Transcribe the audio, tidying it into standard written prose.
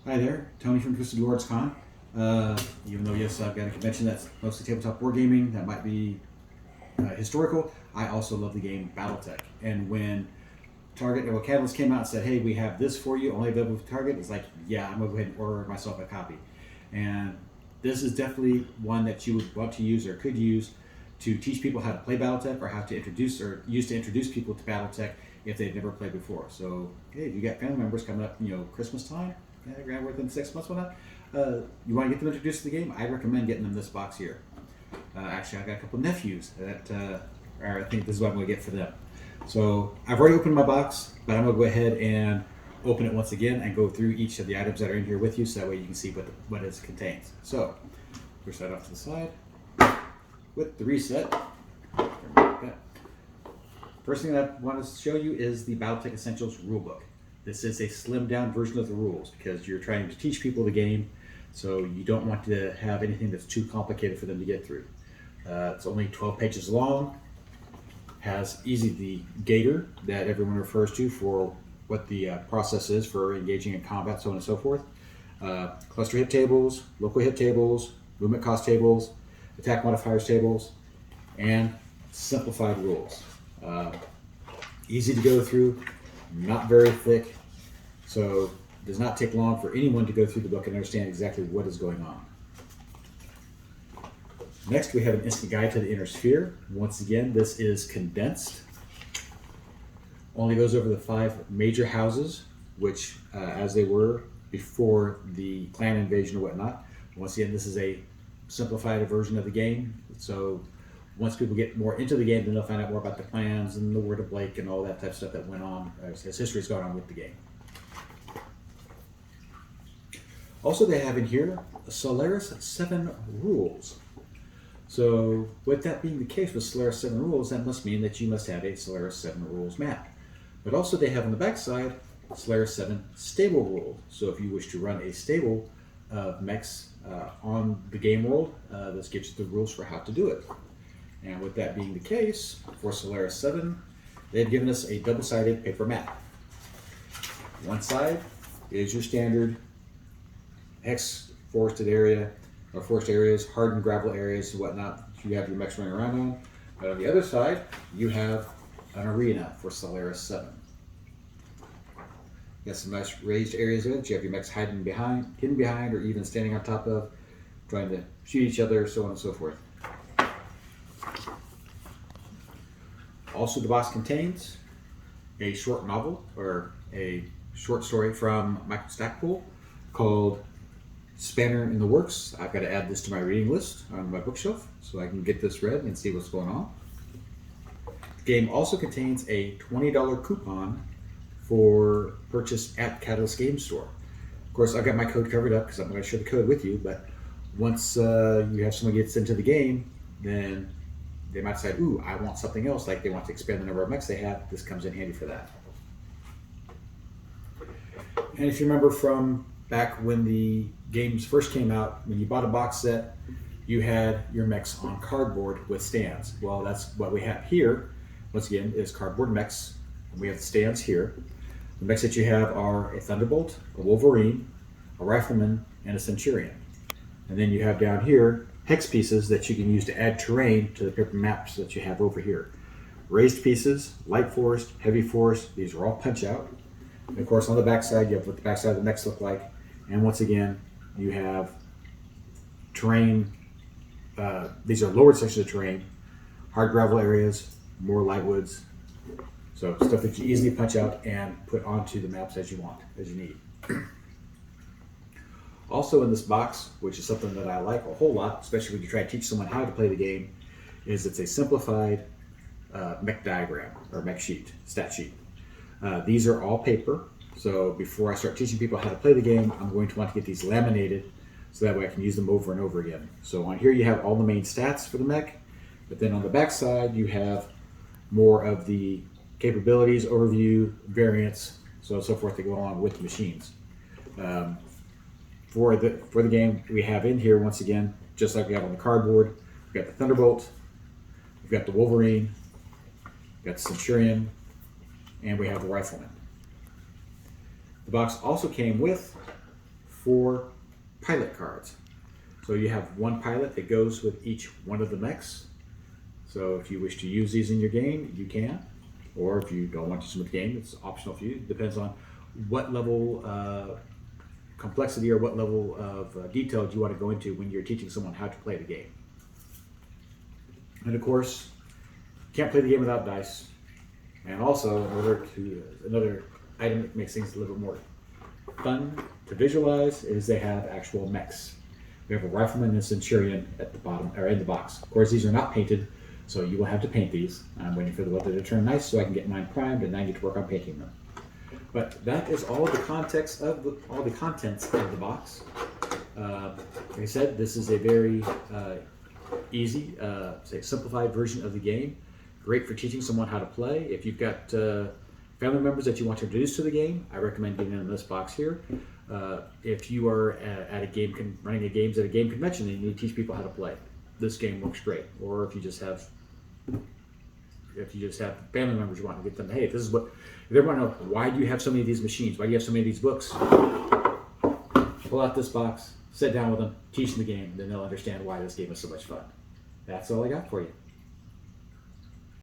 Hi there, Tony from Twisted Lords Con. Even though, yes, I've got a convention that's mostly tabletop board gaming, that might be historical, I also love the game Battletech. And when Catalyst came out and said, hey, we have this for you, only available with Target, it's like, yeah, I'm going to go ahead and order myself a copy. And this is definitely one that you would want to use or could use to teach people how to play Battletech or how to introduce people to Battletech if they've never played before. So, hey, if you got family members coming up, Christmas time, grand within 6 months, whatnot, you want to get them introduced to the game, I recommend getting them this box here. Actually, I've got a couple of nephews that I think this is what I'm going to get for them. So I've already opened my box, but I'm going to go ahead and open it once again and go through each of the items that are in here with you, so that way you can see what it contains. So push that off to the side with the reset. First thing that I want to show you is the Battletech Essentials rulebook. This is a slimmed down version of the rules because you're trying to teach people the game, so you don't want to have anything that's too complicated for them to get through. It's only 12 pages long, has the gator that everyone refers to for what the process is for engaging in combat, so on and so forth. Cluster hit tables, local hit tables, movement cost tables, attack modifiers tables, and simplified rules. Easy to go through, not very thick, so it does not take long for anyone to go through the book and understand exactly what is going on. Next, we have an instant guide to the inner sphere. Once again, this is condensed. Only goes over the 5 major houses, which, as they were before the clan invasion or whatnot. Once again, this is a simplified version of the game. So once people get more into the game, then they'll find out more about the clans and the Word of Blake and all that type of stuff that went on as history's gone on with the game. Also, they have in here Solaris 7 rules. So with that being the case with Solaris 7 rules, that must mean that you must have a Solaris 7 rules map. But also they have on the back side Solaris 7 stable rules. So if you wish to run a stable of mechs on the game world, this gives you the rules for how to do it. And with that being the case, for Solaris 7, they've given us a double-sided paper map. One side is your standard hex forested area, or forest areas, hardened gravel areas, and whatnot you have your mechs running around on. But on the other side, you have an arena for Solaris 7. You got some nice raised areas in it. You have your mechs hidden behind, or even standing on top of, trying to shoot each other, so on and so forth. Also, the box contains a short novel, or a short story from Michael Stackpole called Spanner in the Works. I've got to add this to my reading list on my bookshelf so I can get this read and see what's going on. The game also contains a $20 coupon for purchase at Catalyst Game Store. Of course, I've got my code covered up because I'm going to share the code with you, but once you have someone gets into the game, then they might decide, ooh, I want something else, like they want to expand the number of mechs they have. This comes in handy for that. And if you remember from back when the games first came out, when you bought a box set, you had your mechs on cardboard with stands. Well, that's what we have here. Once again, is cardboard mechs. We have the stands here. The mechs that you have are a Thunderbolt, a Wolverine, a Rifleman, and a Centurion. And then you have down here hex pieces that you can use to add terrain to the paper maps that you have over here. Raised pieces, light forest, heavy forest, these are all punch out. And of course, on the back side, you have what the back side of the mechs look like. And once again, you have terrain. These are lowered sections of terrain, hard gravel areas, more light woods. So stuff that you easily punch out and put onto the maps as you want, as you need. Also in this box, which is something that I like a whole lot, especially when you try to teach someone how to play the game, is it's a simplified mech diagram, or mech sheet, stat sheet. These are all paper, so before I start teaching people how to play the game, I'm going to want to get these laminated so that way I can use them over and over again. So on here you have all the main stats for the mech, but then on the back side you have more of the capabilities, overview, variants, so on and so forth that go along with the machines. For the game we have in here, once again, just like we have on the cardboard, we've got the Thunderbolt, we've got the Wolverine, we've got the Centurion, and we have the Rifleman. The box also came with 4 pilot cards. So you have 1 pilot that goes with each one of the mechs. So if you wish to use these in your game, you can. Or if you don't want to use them with the game, it's optional for you. It depends on what level complexity or what level of detail you want to go into when you're teaching someone how to play the game. And of course, you can't play the game without dice. And also, another item that makes things a little bit more fun to visualize is they have actual mechs. We have a rifleman and a centurion at the bottom, or in the box. Of course, these are not painted, so you will have to paint these. I'm waiting for the weather to turn nice so I can get mine primed, and I get to work on painting them. But that is all the context of all the contents of the box. Like I said, this is a very easy, simplified version of the game. Great for teaching someone how to play. If you've got family members that you want to introduce to the game, I recommend getting in this box here. If you are at a game, running games at a game convention and you need to teach people how to play, this game works great. Or if you just have family members you want to get them, hey, this is what, if they want to know, why do you have so many of these machines? Why do you have so many of these books? Pull out this box, sit down with them, teach them the game, then they'll understand why this game is so much fun. That's all I got for you.